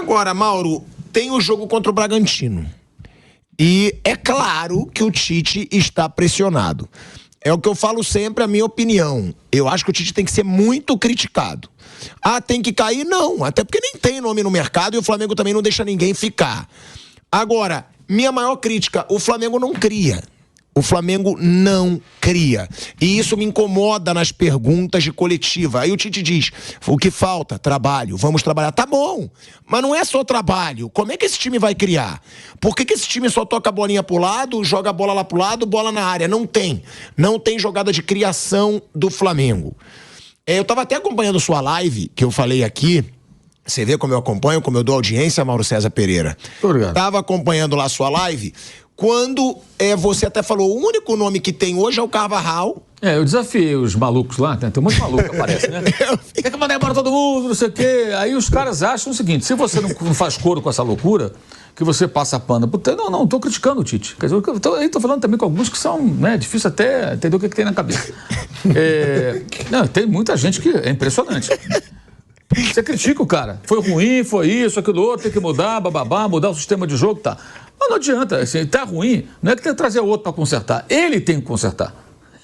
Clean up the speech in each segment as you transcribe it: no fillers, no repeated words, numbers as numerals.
Agora, Mauro, tem o jogo contra o Bragantino. E é claro que o Tite está pressionado. É o que eu falo sempre, a minha opinião. Eu acho que o Tite tem que ser muito criticado. Ah, tem que cair? Não. Até porque nem tem nome no mercado e o Flamengo também não deixa ninguém ficar. Agora, minha maior crítica, o Flamengo não cria. O Flamengo não cria. E isso me incomoda nas perguntas de coletiva. Aí o Tite diz, o que falta? Trabalho. Vamos trabalhar. Tá bom, mas não é só trabalho. Como é que esse time vai criar? Por que esse time só toca a bolinha pro lado, joga a bola lá pro lado, bola na área? Não tem. Não tem jogada de criação do Flamengo. Eu tava até acompanhando sua live, que eu falei aqui. Você vê como eu acompanho, como eu dou audiência, Mauro César Pereira. Obrigado. Tava acompanhando lá a sua live... Quando você até falou, o único nome que tem hoje é o Carvajal. Eu desafiei os malucos lá, tem um monte de maluco que aparece, né? Tem que mandar embora todo mundo, não sei o quê. Aí os caras acham o seguinte, se você não faz coro com essa loucura, que você passa a pano. Não tô criticando o Tite. Quer dizer, eu tô falando também com alguns que são, né, difícil até entender o que tem na cabeça. Não, tem muita gente que é impressionante. Você critica o cara. Foi ruim, foi isso, aquilo outro, tem que mudar, bababá, mudar o sistema de jogo, tá. Mas não adianta, assim, tá ruim, não é que tem que trazer o outro para consertar. Ele tem que consertar.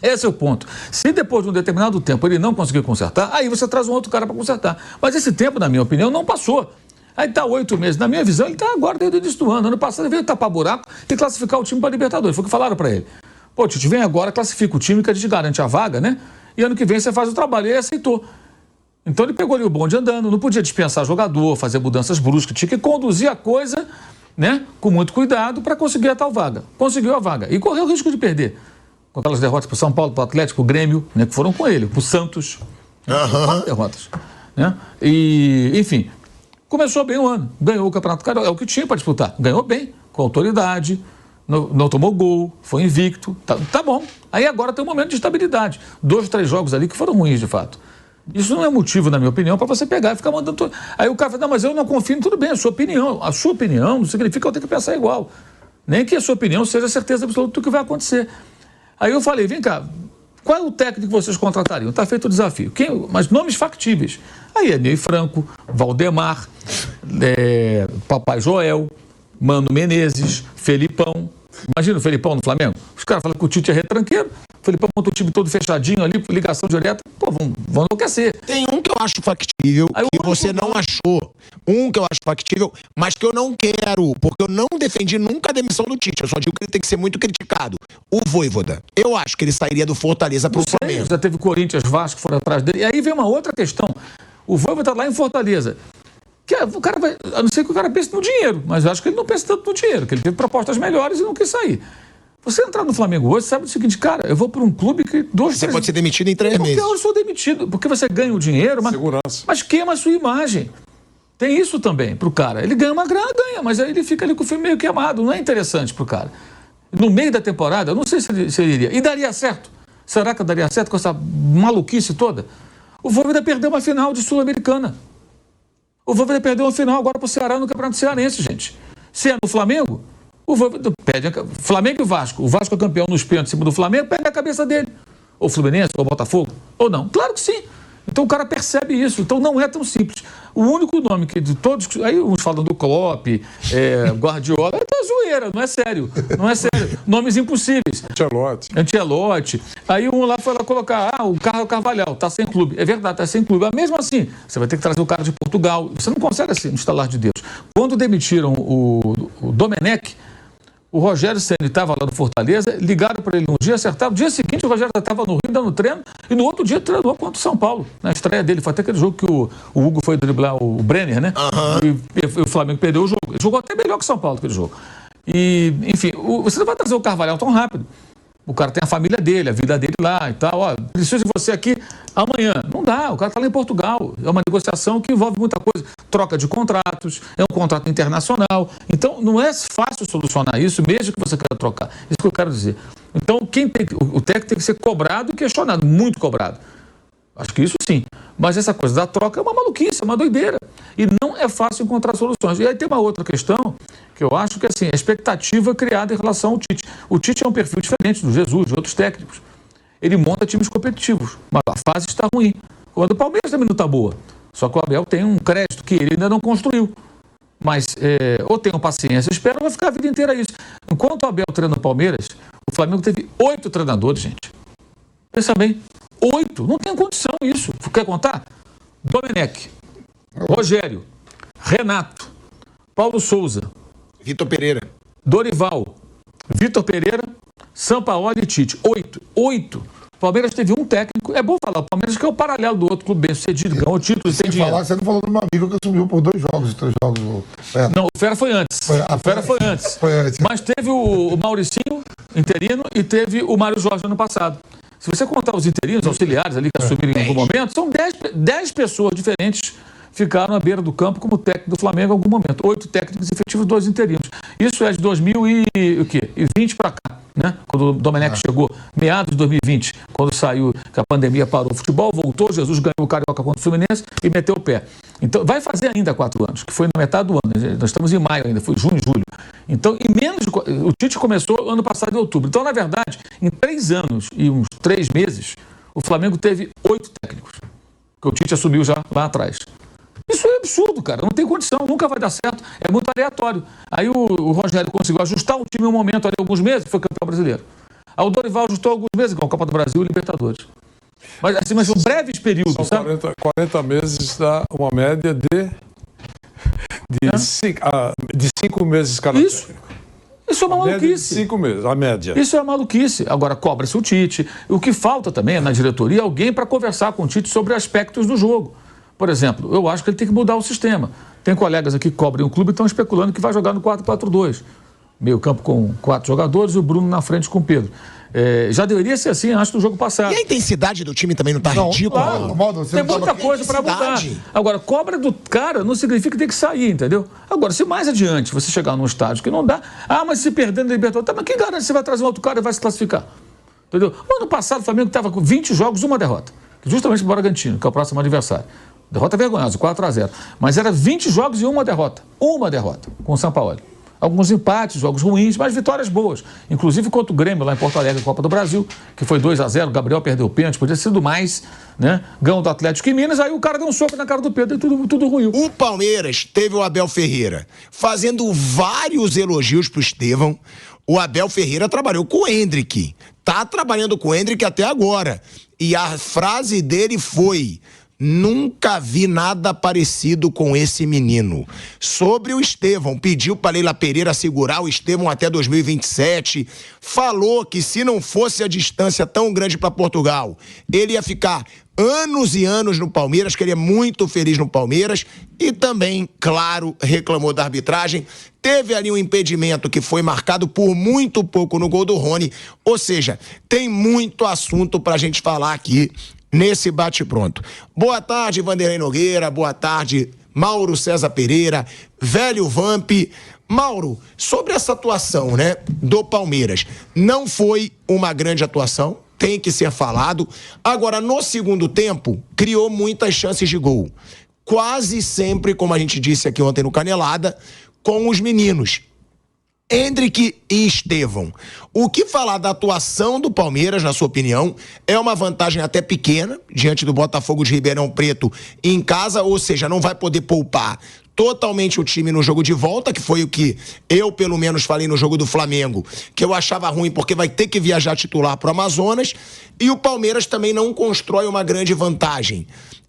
Esse é o ponto. Se depois de um determinado tempo ele não conseguir consertar, aí você traz um outro cara para consertar. Mas esse tempo, na minha opinião, não passou. Aí tá 8 meses. Na minha visão, ele tá agora desde o início do ano. Ano passado ele veio tapar buraco e classificar o time para Libertadores. Foi o que falaram para ele. Pô, Tite, vem agora, classifica o time que a gente garante a vaga, né? E ano que vem você faz o trabalho. E ele aceitou. Então ele pegou ali o bonde andando, não podia dispensar jogador, fazer mudanças bruscas, tinha que conduzir a coisa, né, com muito cuidado para conseguir a tal vaga. Conseguiu a vaga e correu o risco de perder. Com aquelas derrotas para o São Paulo, para o Atlético, o Grêmio, né, que foram com ele, para o Santos. 4 derrotas. Né? E, enfim, começou bem o ano. Ganhou o Campeonato Carioca, é o que tinha para disputar. Ganhou bem, com autoridade, não tomou gol, foi invicto. Tá bom. Aí agora tem um momento de estabilidade. 2, 3 jogos ali que foram ruins, de fato. Isso não é motivo, na minha opinião, para você pegar e ficar mandando tudo. Aí o cara fala, não, mas eu não confio em tudo bem, a sua opinião. A sua opinião não significa que eu tenho que pensar igual. Nem que a sua opinião seja a certeza absoluta do que vai acontecer. Aí eu falei, vem cá, qual é o técnico que vocês contratariam? Está feito o desafio. Mas nomes factíveis. Aí é Ney Franco, Valdemar, Papai Joel, Mano Menezes, Felipão. Imagina o Felipão no Flamengo. Os caras falam que o Tite é retranqueiro. O Felipão monta o time todo fechadinho ali, ligação direta. Pô, vão enlouquecer. Tem um que eu acho factível, que você não achou. Um que eu acho factível, mas que eu não quero, porque eu não defendi nunca a demissão do Tite. Eu só digo que ele tem que ser muito criticado. O Vojvoda. Eu acho que ele sairia do Fortaleza pro Flamengo. Já teve Corinthians, Vasco, foram atrás dele. E aí vem uma outra questão. O Vojvoda tá lá em Fortaleza. O cara vai, a não ser que o cara pense no dinheiro, mas eu acho que ele não pensa tanto no dinheiro, que ele teve propostas melhores e não quis sair. Você entrar no Flamengo hoje, sabe o seguinte, cara, eu vou para um clube que... Você pode ser demitido em 3 meses. Porque eu sou demitido, porque você ganha o dinheiro, mas queima a sua imagem. Tem isso também pro cara. Ele ganha uma grana, mas aí ele fica ali com o filme meio queimado, não é interessante pro cara. No meio da temporada, eu não sei se ele iria. E daria certo? Será que daria certo com essa maluquice toda? O Vojvoda perdeu uma final de Sul-Americana. O Vojvoda perdeu uma final agora pro Ceará no Campeonato Cearense, gente. Se é no Flamengo, o Vojvoda perde Flamengo e Vasco. O Vasco é campeão nos pênaltis em cima do Flamengo, perde a cabeça dele. Ou Fluminense, ou Botafogo, ou não. Claro que sim. Então o cara percebe isso. Então não é tão simples. O único nome que de todos... Aí uns falam do Klopp, Guardiola. É zoeira, não é sério. Não é sério. Nomes impossíveis. Ancelotti. Aí um lá foi lá colocar, o Carvalhal, tá sem clube. É verdade, tá sem clube. Mas mesmo assim, você vai ter que trazer o cara de Portugal. Você não consegue assim, no estalar de Deus. Quando demitiram o Domenech, o Rogério Ceni estava lá no Fortaleza, ligaram para ele um dia, acertaram. No dia seguinte, o Rogério estava no Rio dando treino, e no outro dia treinou contra o São Paulo, na estreia dele. Foi até aquele jogo que o Hugo foi driblar o Brenner, né? E o Flamengo perdeu o jogo. Ele jogou até melhor que o São Paulo aquele jogo. E, enfim, você não vai trazer o Carvalhal tão rápido. O cara tem a família dele, a vida dele lá e tal. Ó, preciso de você aqui amanhã. Não dá, o cara está lá em Portugal. É uma negociação que envolve muita coisa. Troca de contratos, é um contrato internacional. Então, não é fácil solucionar isso, mesmo que você queira trocar. Isso que eu quero dizer. Então, o técnico tem que ser cobrado e questionado, muito cobrado. Acho que isso sim. Mas essa coisa da troca é uma maluquice, é uma doideira. E não é fácil encontrar soluções. E aí tem uma outra questão que eu acho que assim, a expectativa criada em relação ao Tite. O Tite é um perfil diferente do Jesus, de outros técnicos. Ele monta times competitivos, mas a fase está ruim. Quando o Palmeiras também não está boa. Só que o Abel tem um crédito que ele ainda não construiu. Mas ou tenham paciência, esperam, vai ficar a vida inteira isso. Enquanto o Abel treina o Palmeiras, o Flamengo teve 8 treinadores, gente. Pensa bem, 8. Não tem condição isso. Quer contar? Domenech, Rogério, Renato, Paulo Souza, Vitor Pereira, Dorival, Vitor Pereira, Sampaoli e Tite. 8. O Palmeiras teve um técnico. É bom falar, o Palmeiras que é o paralelo do outro clube bem sucedido, ganhou títulos, tem dinheiro. Você não falou do meu amigo que assumiu por 2 jogos, 3 jogos. Não, o Fera foi antes. O Fera foi antes. Mas teve o Mauricinho, interino, e teve o Mário Jorge ano passado. Se você contar os interinos, auxiliares ali que assumiram em algum momento, são 10 pessoas diferentes ficaram à beira do campo como técnico do Flamengo em algum momento. 8 técnicos efetivos, 2 interinos. Isso é de 2020 para cá, né? Quando o Domenech chegou, meados de 2020, quando saiu, que a pandemia parou o futebol, voltou, Jesus ganhou o Carioca contra o Fluminense e meteu o pé. Então, vai fazer ainda 4 anos, que foi na metade do ano. Nós estamos em maio ainda, foi junho, julho. Então, o Tite começou ano passado em outubro. Então, na verdade, em 3 anos e uns 3 meses, o Flamengo teve 8 técnicos, que o Tite assumiu já lá atrás. Isso é absurdo, cara. Não tem condição, nunca vai dar certo. É muito aleatório. Aí o Rogério conseguiu ajustar o time em um momento, ali, alguns meses, foi campeão brasileiro. Aí o Dorival ajustou alguns meses, igual a Copa do Brasil e Libertadores. Mas assim, mas são breves períodos, são sabe? 40 meses dá uma média de 5 meses cada técnico. Isso é uma maluquice. 5 meses, a média. Isso é uma maluquice. Agora, cobra-se o Tite. O que falta também é, na diretoria, alguém para conversar com o Tite sobre aspectos do jogo. Por exemplo, eu acho que ele tem que mudar o sistema. Tem colegas aqui que cobrem o clube e estão especulando que vai jogar no 4-4-2. Meio campo com 4 jogadores e o Bruno na frente com o Pedro. Já deveria ser assim, acho, do jogo passado. E a intensidade do time também não está ridícula? Claro, tem muita coisa para mudar. Agora, cobra do cara não significa que tem que sair, entendeu? Agora, se mais adiante você chegar num estádio que não dá... mas se perder na Libertadores... Tá, mas quem garante que você vai trazer um outro cara e vai se classificar? Entendeu? O ano passado o Flamengo estava com 20 jogos, 1 derrota. Justamente para o Bragantino, que é o próximo adversário. Derrota vergonhosa, 4-0. Mas era 20 jogos e 1 derrota. 1 derrota com o Sampaoli. Alguns empates, jogos ruins, mas vitórias boas. Inclusive contra o Grêmio, lá em Porto Alegre, Copa do Brasil, que foi 2-0. O Gabriel perdeu o pênalti, podia ter sido mais, né? Ganhou do Atlético em Minas, aí o cara deu um soco na cara do Pedro e tudo ruiu. O Palmeiras teve o Abel Ferreira fazendo vários elogios pro Estevão. O Abel Ferreira trabalhou com o Endrick. Tá trabalhando com o Endrick até agora. E a frase dele foi: nunca vi nada parecido com esse menino. Sobre o Estevão, pediu para Leila Pereira segurar o Estevão até 2027. Falou que se não fosse a distância tão grande para Portugal, ele ia ficar anos e anos no Palmeiras, que ele é muito feliz no Palmeiras. E também, claro, reclamou da arbitragem. Teve ali um impedimento que foi marcado por muito pouco no gol do Rony. Ou seja, tem muito assunto pra gente falar aqui nesse bate-pronto. Boa tarde, Vanderlei Nogueira. Boa tarde, Mauro César Pereira, velho Vamp. Mauro, sobre essa atuação, né, do Palmeiras, não foi uma grande atuação, tem que ser falado. Agora, no segundo tempo, criou muitas chances de gol. Quase sempre, como a gente disse aqui ontem no Canelada, com os meninos Endrick e Estevão. O que falar da atuação do Palmeiras, na sua opinião, é uma vantagem até pequena, diante do Botafogo de Ribeirão Preto em casa, ou seja, não vai poder poupar totalmente o time no jogo de volta, que foi o que eu, pelo menos, falei no jogo do Flamengo, que eu achava ruim porque vai ter que viajar titular pro Amazonas, e o Palmeiras também não constrói uma grande vantagem.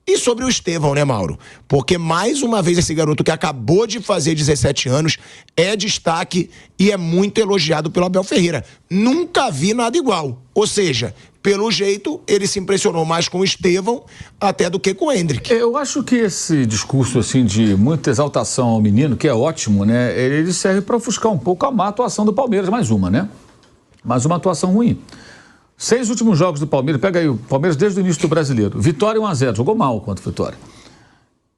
E sobre o Estevão, né, Mauro? Porque, mais uma vez, esse garoto que acabou de fazer 17 anos é destaque e é muito elogiado pelo Abel Ferreira. Nunca vi nada igual. Ou seja, pelo jeito, ele se impressionou mais com o Estevão até do que com o Endrick. Eu acho que esse discurso, assim, de muita exaltação ao menino, que é ótimo, né? Ele serve para ofuscar um pouco a má atuação do Palmeiras. Mais uma, né? Mais uma atuação ruim. 6 últimos jogos do Palmeiras, pega aí o Palmeiras desde o início do Brasileiro. Vitória 1-0, jogou mal contra o Vitória.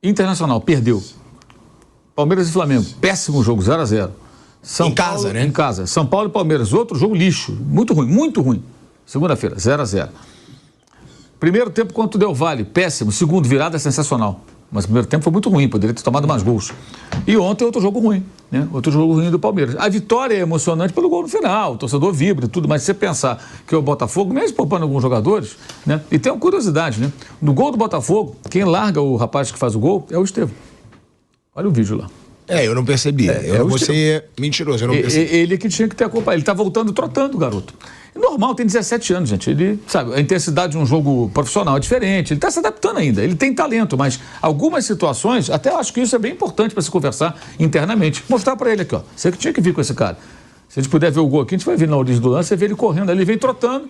Internacional, perdeu. Palmeiras e Flamengo, péssimo jogo, 0-0. Em casa, né? Em casa. São Paulo e Palmeiras, outro jogo lixo, muito ruim, muito ruim. Segunda-feira, 0-0. Primeiro tempo contra o Del Valle, péssimo. Segundo, virada sensacional. Mas o primeiro tempo foi muito ruim, poderia ter tomado mais gols. E ontem outro jogo ruim, né? Outro jogo ruim do Palmeiras. A vitória é emocionante pelo gol no final, o torcedor vibra e tudo, mas se você pensar que o Botafogo, mesmo poupando alguns jogadores, né? E tem uma curiosidade, né? No gol do Botafogo, quem larga o rapaz que faz o gol é o Estevão. Olha o vídeo lá. Eu não percebi. Eu vou ser mentiroso, eu não percebi. Ele que tinha que ter acompanhado. Ele tá voltando trotando, garoto. É normal, tem 17 anos, gente. Ele, sabe, a intensidade de um jogo profissional é diferente. Ele está se adaptando ainda. Ele tem talento, mas algumas situações, até acho que isso é bem importante para se conversar internamente. Mostrar para ele aqui, ó. Você que tinha que vir com esse cara. Se a gente puder ver o gol aqui, a gente vai ver na origem do lance, você vê ele correndo, ele vem trotando.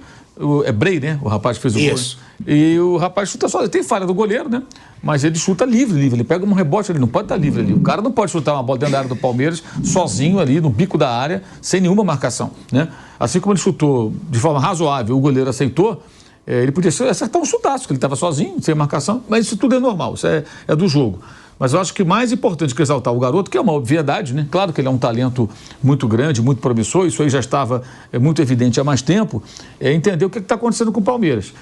É Bray, né? O rapaz que fez o gol. Isso. E o rapaz chuta só. Tem falha do goleiro, né? Mas ele chuta livre. Ele pega um rebote, ele não pode estar livre ali. O cara não pode chutar uma bola dentro da área do Palmeiras, sozinho ali, no bico da área, sem nenhuma marcação, né? Assim como ele chutou de forma razoável, o goleiro aceitou, ele podia acertar um chutaço, que ele estava sozinho, sem marcação, mas isso tudo é normal, isso é do jogo. Mas eu acho que mais importante que exaltar o garoto, que é uma obviedade, né? Claro que ele é um talento muito grande, muito promissor, isso aí já estava muito evidente há mais tempo, é entender o que está acontecendo com o Palmeiras.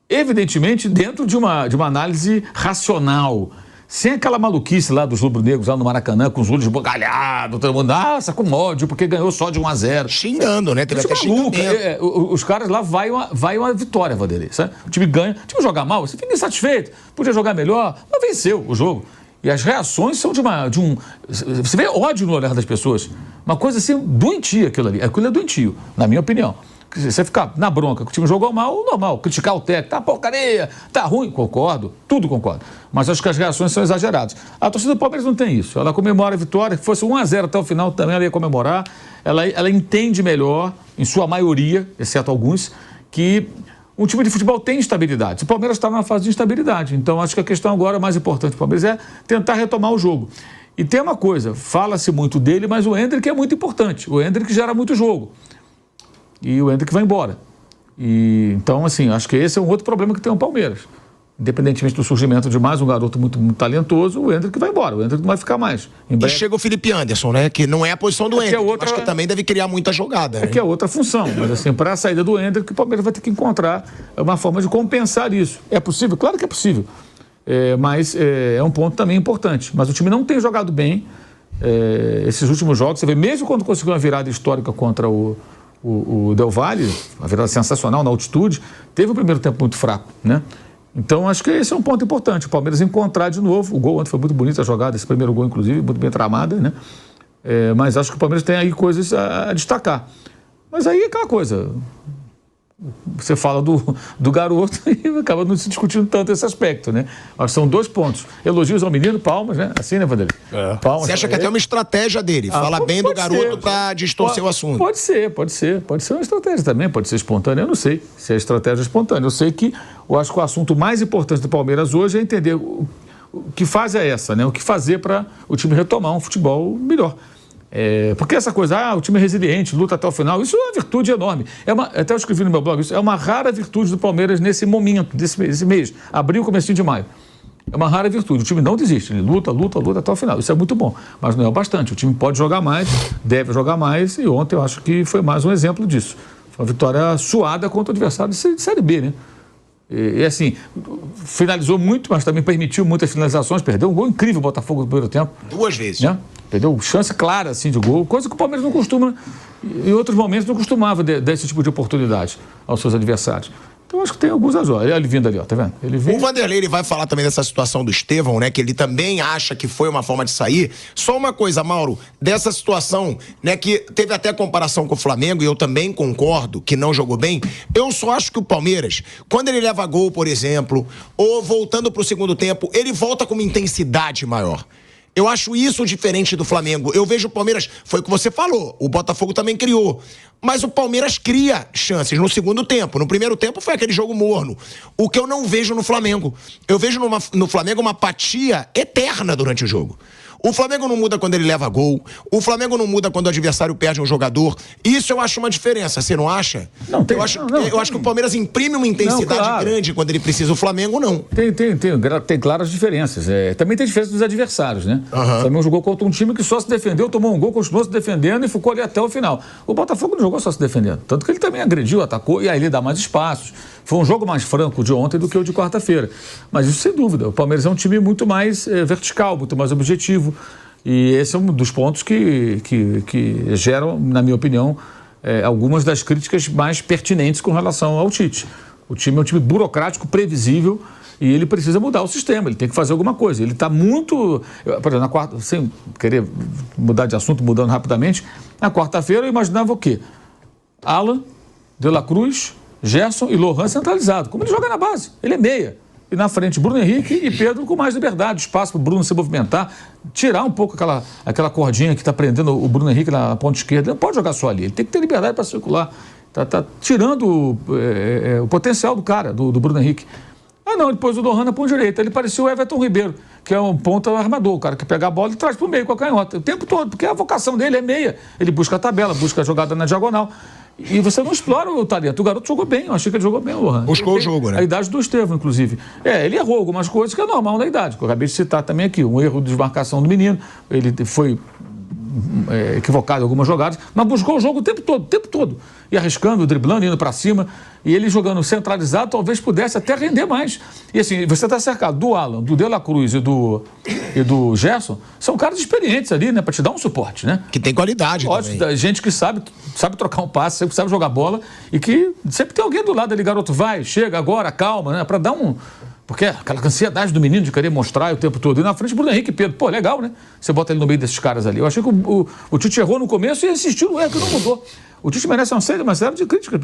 Evidentemente, dentro de uma análise racional, sem aquela maluquice lá dos rubro-negros lá no Maracanã, com os olhos esbugalhados, todo mundo, nossa, com ódio, porque ganhou só de 1-0. Xingando, né? Teve até xingamento. Os caras lá vai uma vitória, Vanderlei, sabe? O time ganha, o time joga mal, você fica insatisfeito, podia jogar melhor, mas venceu o jogo. E as reações são você vê ódio no olhar das pessoas. Uma coisa assim, doentia aquilo ali. Aquilo é doentio, na minha opinião. Você ficar na bronca que o time jogou mal, normal. Criticar o técnico, tá porcaria, tá ruim, concordo, tudo concordo. Mas acho que as reações são exageradas. A torcida do Palmeiras não tem isso. Ela comemora a vitória, que fosse 1-0 até o final também ela ia comemorar. Ela entende melhor, em sua maioria, exceto alguns, que um time de futebol tem instabilidade. O Palmeiras está numa fase de instabilidade. Então acho que a questão agora mais importante do Palmeiras é tentar retomar o jogo. E tem uma coisa, fala-se muito dele, mas o Endrick é muito importante. O Endrick gera muito jogo. E o Endrick vai embora. Então, assim, acho que esse é um outro problema que tem o Palmeiras. Independentemente do surgimento de mais um garoto muito, muito talentoso, o Endrick vai embora. O Endrick não vai ficar mais. E chega o Felipe Anderson, né? Que não é a posição do Endrick, outra... mas que também deve criar muita jogada. Né? Que é outra função. Mas, assim, para a saída do Endrick, o Palmeiras vai ter que encontrar uma forma de compensar isso. É possível? Claro que é possível. Mas é um ponto também importante. Mas o time não tem jogado bem esses últimos jogos. Você vê, mesmo quando conseguiu uma virada histórica contra o Del Valle, uma virada sensacional na altitude, teve um primeiro tempo muito fraco, né? Então, acho que esse é um ponto importante. O Palmeiras encontrar de novo. O gol ontem foi muito bonito a jogada, esse primeiro gol, inclusive, muito bem tramada, né? Mas acho que o Palmeiras tem aí coisas a destacar. Mas aí é aquela coisa. Você fala do garoto e acaba não se discutindo tanto esse aspecto, né? Acho que são 2 pontos. Elogios ao menino, palmas, né? Assim, né, Vanderlei? Você acha que até é uma estratégia dele? Fala bem do garoto para distorcer o assunto. Pode ser uma estratégia também, pode ser espontânea, eu não sei se é estratégia espontânea. Eu sei que eu acho que o assunto mais importante do Palmeiras hoje é entender o que fase é essa, né? O que fazer para o time retomar um futebol melhor. Porque essa coisa, o time é resiliente, luta até o final, isso é uma virtude enorme. Até eu escrevi no meu blog, isso é uma rara virtude do Palmeiras nesse momento, desse mês, abril, comecinho de maio. É uma rara virtude, o time não desiste, ele luta até o final, isso é muito bom, mas não é o bastante, o time pode jogar mais, deve jogar mais, e ontem eu acho que foi mais um exemplo disso. Foi uma vitória suada contra o adversário de Série B, né? E assim, finalizou muito, mas também permitiu muitas finalizações, perdeu um gol incrível o Botafogo no primeiro tempo. 2 vezes. Né? Perdeu chance clara assim, de gol, coisa que o Palmeiras não costuma, em outros momentos não costumava desse tipo de oportunidade aos seus adversários. Então acho que tem alguns azul. Ele vindo ali, ó, tá vendo? O Vanderlei, ele vai falar também dessa situação do Estevão, né? Que ele também acha que foi uma forma de sair. Só uma coisa, Mauro, dessa situação, né? Que teve até comparação com o Flamengo, e eu também concordo que não jogou bem. Eu só acho que o Palmeiras, quando ele leva gol, por exemplo, ou voltando pro segundo tempo, ele volta com uma intensidade maior. Eu acho isso diferente do Flamengo. Eu vejo o Palmeiras, foi o que você falou, o Botafogo também criou. Mas o Palmeiras cria chances no segundo tempo. No primeiro tempo foi aquele jogo morno. O que eu não vejo no Flamengo. Eu vejo no Flamengo uma apatia eterna durante o jogo. O Flamengo não muda quando ele leva gol. O Flamengo não muda quando o adversário perde um jogador. Isso eu acho uma diferença. Você não acha? Não, tem, eu acho que o Palmeiras imprime uma intensidade grande quando ele precisa. O Flamengo não. Tem claras diferenças. Também tem diferença dos adversários, né? O Flamengo jogou contra um time que só se defendeu, tomou um gol, continuou se defendendo e ficou ali até o final. O Botafogo não jogou só se defendendo. Tanto que ele também agrediu, atacou e aí ele dá mais espaços. Foi um jogo mais franco de ontem do que o de quarta-feira. Mas isso sem dúvida. O Palmeiras é um time muito mais vertical, muito mais objetivo. E esse é um dos pontos que geram, na minha opinião, algumas das críticas mais pertinentes com relação ao Tite. O time é um time burocrático, previsível, E ele precisa mudar o sistema, ele tem que fazer alguma coisa. Ele está muito... Por exemplo, na quarta, sem querer mudar de assunto, mudando rapidamente, na quarta-feira eu imaginava o quê? Alan, De La Cruz, Gerson e Lohan centralizado. Como ele joga na base, ele é meia. E na frente, Bruno Henrique e Pedro com mais liberdade, espaço para o Bruno se movimentar, tirar um pouco aquela cordinha que está prendendo o Bruno Henrique na ponta esquerda. Ele não pode jogar só ali, ele tem que ter liberdade para circular. Tá tirando o potencial do cara, do Bruno Henrique. Ah, não, ele pôs o Lohan na ponta direita. Ele parecia o Everton Ribeiro, que é um ponta armador, o cara que pega a bola e traz para o meio com a canhota. O tempo todo, porque a vocação dele é meia. Ele busca a tabela, busca a jogada na diagonal. E você não explora o talento. O garoto jogou bem, eu achei que ele jogou bem, o Lohan. Buscou o jogo, né? A idade do Estevão, inclusive. Ele errou algumas coisas que é normal na idade, que eu acabei de citar também aqui. Um erro de desmarcação do menino, ele foi equivocado em algumas jogadas, mas buscou o jogo o tempo todo. E arriscando, driblando, indo para cima. E ele jogando centralizado, talvez pudesse até render mais. E assim, você está cercado do Alan, do De La Cruz e do Gerson, são caras experientes ali, né? Para te dar um suporte, né? Que tem qualidade também. Gente que sabe trocar um passe, sempre sabe jogar bola e que sempre tem alguém do lado ali, garoto, vai, chega agora, calma, né? Para dar um... Porque aquela ansiedade do menino de querer mostrar o tempo todo. E na frente, Bruno Henrique e Pedro. Pô, legal, né? Você bota ele no meio desses caras ali. Eu achei que o Tite errou no começo e insistiu no erro que não mudou. O Tite merece uma série de críticas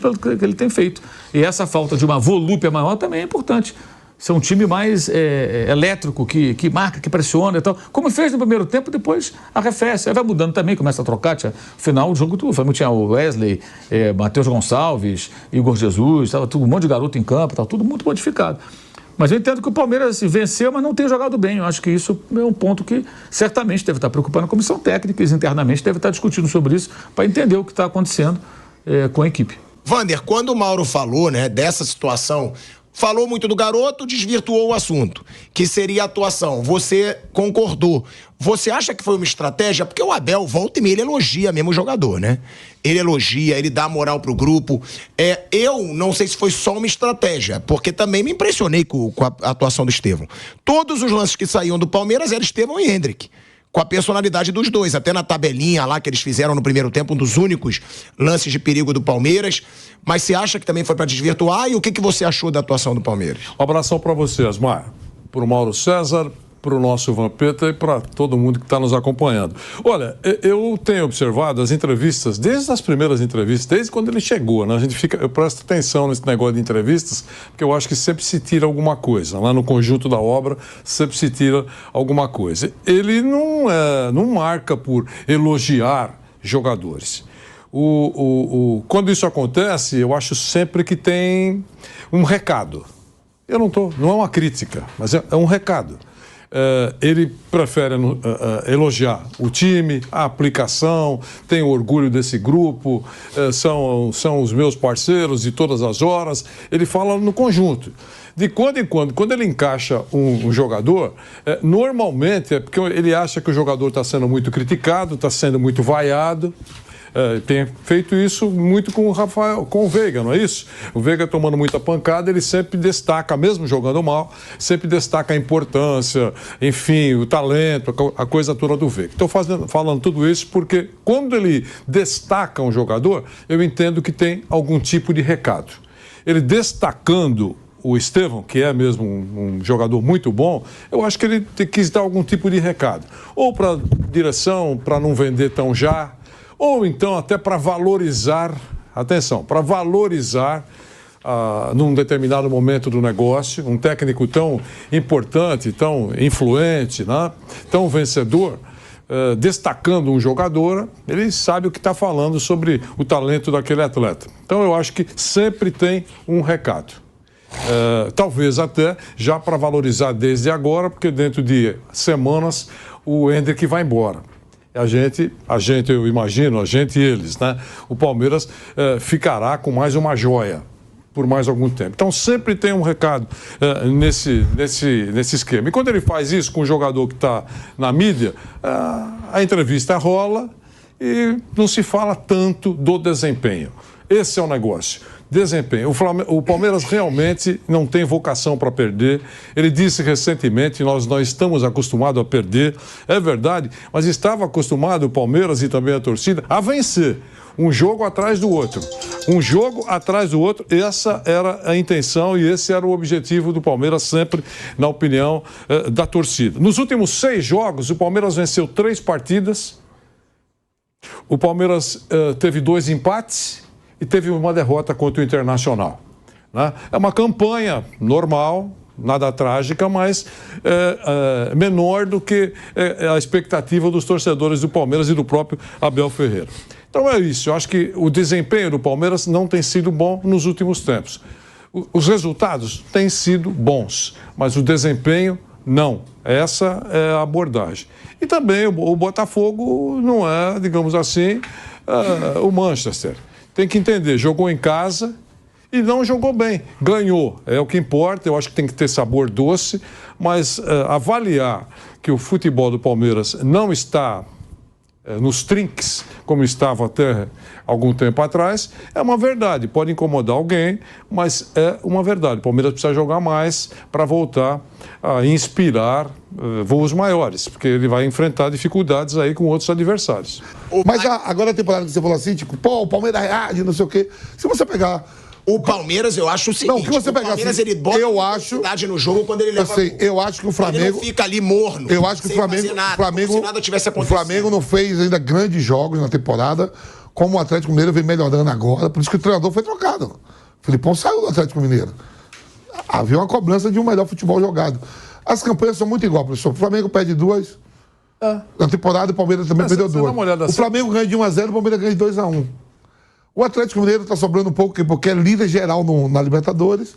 pelo que ele tem feito. E essa falta de uma volúpia maior também é importante. Ser um time mais elétrico, que marca, que pressiona e tal. Como fez no primeiro tempo, depois arrefece. Aí vai mudando também, começa a trocar. No final, o jogo tudo. Tinha o Wesley, Matheus Gonçalves, Igor Jesus, um monte de garoto em campo, tudo muito modificado. Mas eu entendo que o Palmeiras venceu, mas não tem jogado bem. Eu acho que isso é um ponto que certamente deve estar preocupando a comissão técnica, eles internamente devem estar discutindo sobre isso para entender o que está acontecendo com a equipe. Vander, quando o Mauro falou, né, dessa situação, falou muito do garoto, desvirtuou o assunto, que seria a atuação. Você concordou. Você acha que foi uma estratégia? Porque o Abel, volta e meia, ele elogia mesmo o jogador, né? Ele elogia, ele dá moral pro grupo. Eu não sei se foi só uma estratégia, porque também me impressionei com a atuação do Estevão. Todos os lances que saíam do Palmeiras eram Estevão e Hendrick. Com a personalidade dos dois, até na tabelinha lá que eles fizeram no primeiro tempo, um dos únicos lances de perigo do Palmeiras. Mas você acha que também foi para desvirtuar? E o que você achou da atuação do Palmeiras? Um abração para você, Asmar, para o Mauro César, para o nosso Vampeta e para todo mundo que está nos acompanhando. Olha, eu tenho observado as entrevistas, desde as primeiras entrevistas, desde quando ele chegou, né? Eu presto atenção nesse negócio de entrevistas, porque eu acho que sempre se tira alguma coisa. Lá no conjunto da obra, sempre se tira alguma coisa. Ele não marca por elogiar jogadores. Quando isso acontece, eu acho sempre que tem um recado. Não é uma crítica, mas é um recado. Ele prefere elogiar o time, a aplicação, tem orgulho desse grupo, são os meus parceiros de todas as horas. Ele fala no conjunto. De quando em quando ele encaixa um jogador, normalmente é porque ele acha que o jogador está sendo muito criticado, está sendo muito vaiado. Tem feito isso muito com o Veiga, não é isso? O Veiga tomando muita pancada, ele sempre destaca, mesmo jogando mal, sempre destaca a importância, enfim, o talento, a coisa toda do Veiga. Estou falando tudo isso porque quando ele destaca um jogador, eu entendo que tem algum tipo de recado. Ele destacando o Estevão, que é mesmo um jogador muito bom, eu acho que ele quis dar algum tipo de recado. Ou para a direção, para não vender tão já, ou então até para valorizar, atenção, para valorizar num determinado momento do negócio, um técnico tão importante, tão influente, né? Tão vencedor, destacando um jogador, ele sabe o que está falando sobre o talento daquele atleta. Então eu acho que sempre tem um recado. Talvez até já para valorizar desde agora, porque dentro de semanas o Hendrick vai embora. Eu imagino, a gente e eles, né? O Palmeiras ficará com mais uma joia por mais algum tempo. Então sempre tem um recado nesse esquema. E quando ele faz isso com um jogador que está na mídia, a entrevista rola e não se fala tanto do desempenho. Esse é o negócio. Desempenho. O Palmeiras realmente não tem vocação para perder. Ele disse recentemente, nós não estamos acostumados a perder. É verdade, mas estava acostumado o Palmeiras e também a torcida a vencer. Um jogo atrás do outro. Um jogo atrás do outro, essa era a intenção e esse era o objetivo do Palmeiras sempre, na opinião da torcida. Nos últimos 6 jogos, o Palmeiras venceu 3 partidas, o Palmeiras teve 2 empates e teve uma derrota contra o Internacional. Né? É uma campanha normal, nada trágica, mas menor do que a expectativa dos torcedores do Palmeiras e do próprio Abel Ferreira. Então é isso, eu acho que o desempenho do Palmeiras não tem sido bom nos últimos tempos. Os resultados têm sido bons, mas o desempenho não. Essa é a abordagem. E também o Botafogo não é, digamos assim, o Manchester. Tem que entender, jogou em casa e não jogou bem. Ganhou, é o que importa, eu acho que tem que ter sabor doce, mas avaliar que o futebol do Palmeiras não está nos trinques, como estava até algum tempo atrás, é uma verdade. Pode incomodar alguém, mas é uma verdade. O Palmeiras precisa jogar mais para voltar a inspirar voos maiores, porque ele vai enfrentar dificuldades aí com outros adversários. Mas agora a temporada que você falou assim, tipo, pô, o Palmeiras reage, não sei o quê. Se você pegar... O Palmeiras, eu acho o seguinte, não, que você o Palmeiras, assim, ele bota eu acho, no jogo quando ele leva eu acho que o Flamengo... Ele não fica ali morno, eu acho que o Flamengo, como se nada tivesse acontecido. O Flamengo não fez ainda grandes jogos na temporada, como o Atlético Mineiro vem melhorando agora, por isso que o treinador foi trocado. O Filipão saiu do Atlético Mineiro. Havia uma cobrança de um melhor futebol jogado. As campanhas são muito iguais, professor. O Flamengo perde 2. Na temporada, o Palmeiras também perdeu 2. O Flamengo ganha de 1-0, o Palmeiras ganha de 2-1. O Atlético Mineiro está sobrando um pouco, porque é líder geral na Libertadores.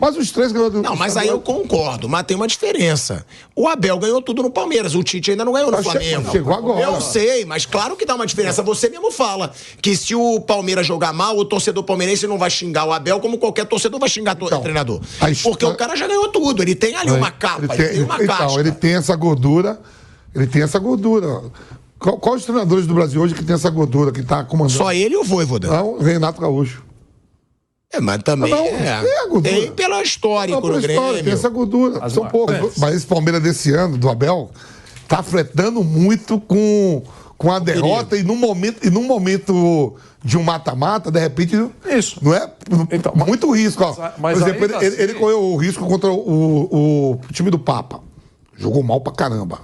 Mas os 3 ganhou... Não, mas aí eu concordo, mas tem uma diferença. O Abel ganhou tudo no Palmeiras, o Tite ainda não ganhou no Flamengo. Chegou agora. Eu sei, mas claro que dá uma diferença. Você mesmo fala que se o Palmeiras jogar mal, o torcedor palmeirense não vai xingar o Abel como qualquer torcedor vai xingar o treinador. Porque o cara já ganhou tudo, ele tem ali uma capa, ele tem uma casca. Então, ele tem essa gordura, Qual os treinadores do Brasil hoje que tem essa gordura, que está comandando? Só ele e o Vojvoda. Não, o Renato Gaúcho. Mas também tem pela história pela história, tem essa gordura. São poucos. Mas esse Palmeiras desse ano, do Abel, tá fretando muito com a derrota e num momento de um mata-mata, de repente, isso não é então, muito risco. Mas por exemplo, ele correu o risco contra o time do Papa. Jogou mal pra caramba.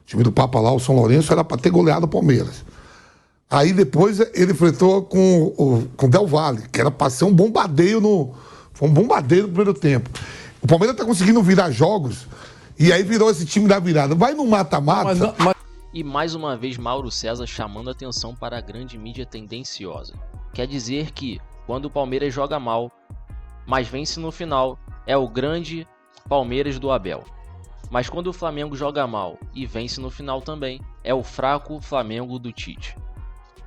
O time do Papa lá, o São Lourenço, era para ter goleado o Palmeiras. Aí depois ele enfrentou com o Del Valle, que era para ser um bombardeio Foi um bombardeio no primeiro tempo. O Palmeiras tá conseguindo virar jogos e aí virou esse time da virada. Vai no mata-mata... E mais uma vez Mauro César chamando atenção para a grande mídia tendenciosa. Quer dizer que, quando o Palmeiras joga mal, mas vence no final, é o grande Palmeiras do Abel. Mas quando o Flamengo joga mal e vence no final também, é o fraco Flamengo do Tite.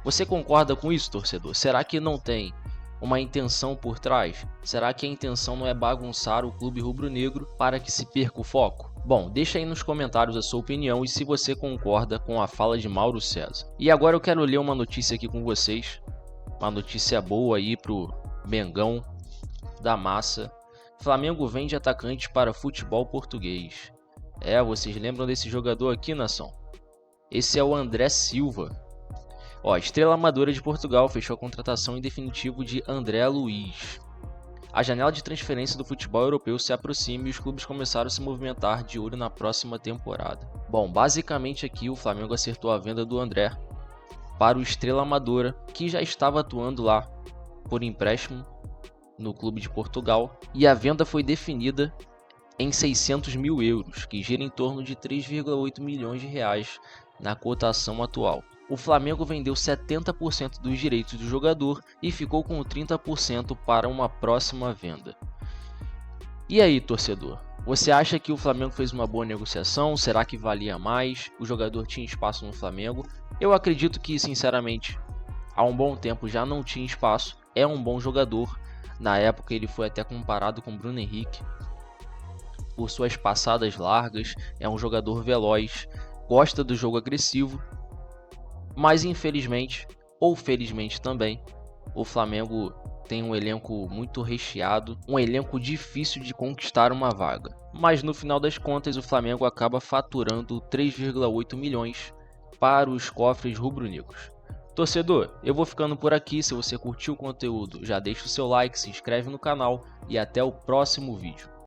Você concorda com isso, torcedor? Será que não tem uma intenção por trás? Será que a intenção não é bagunçar o clube rubro-negro para que se perca o foco? Bom, deixa aí nos comentários a sua opinião e se você concorda com a fala de Mauro César. E agora eu quero ler uma notícia aqui com vocês. Uma notícia boa aí pro Mengão da massa. Flamengo vende atacante para futebol português. Vocês lembram desse jogador aqui, nação? Esse é o André Silva. A Estrela Amadora de Portugal fechou a contratação em definitivo de André Luiz. A janela de transferência do futebol europeu se aproxima e os clubes começaram a se movimentar de olho na próxima temporada. Bom, basicamente aqui o Flamengo acertou a venda do André para o Estrela Amadora, que já estava atuando lá por empréstimo no clube de Portugal, e a venda foi definida em 600 mil euros, que gira em torno de 3,8 milhões de reais na cotação atual. O Flamengo vendeu 70% dos direitos do jogador e ficou com 30% para uma próxima venda. E aí, torcedor? Você acha que o Flamengo fez uma boa negociação? Será que valia mais? O jogador tinha espaço no Flamengo? Eu acredito que, sinceramente, há um bom tempo já não tinha espaço. É um bom jogador. Na época ele foi até comparado com Bruno Henrique por suas passadas largas, é um jogador veloz, gosta do jogo agressivo, mas infelizmente, ou felizmente também, o Flamengo tem um elenco muito recheado, um elenco difícil de conquistar uma vaga. Mas no final das contas o Flamengo acaba faturando 3,8 milhões para os cofres rubro-negros. Torcedor, eu vou ficando por aqui. Se você curtiu o conteúdo, já deixa o seu like, se inscreve no canal e até o próximo vídeo.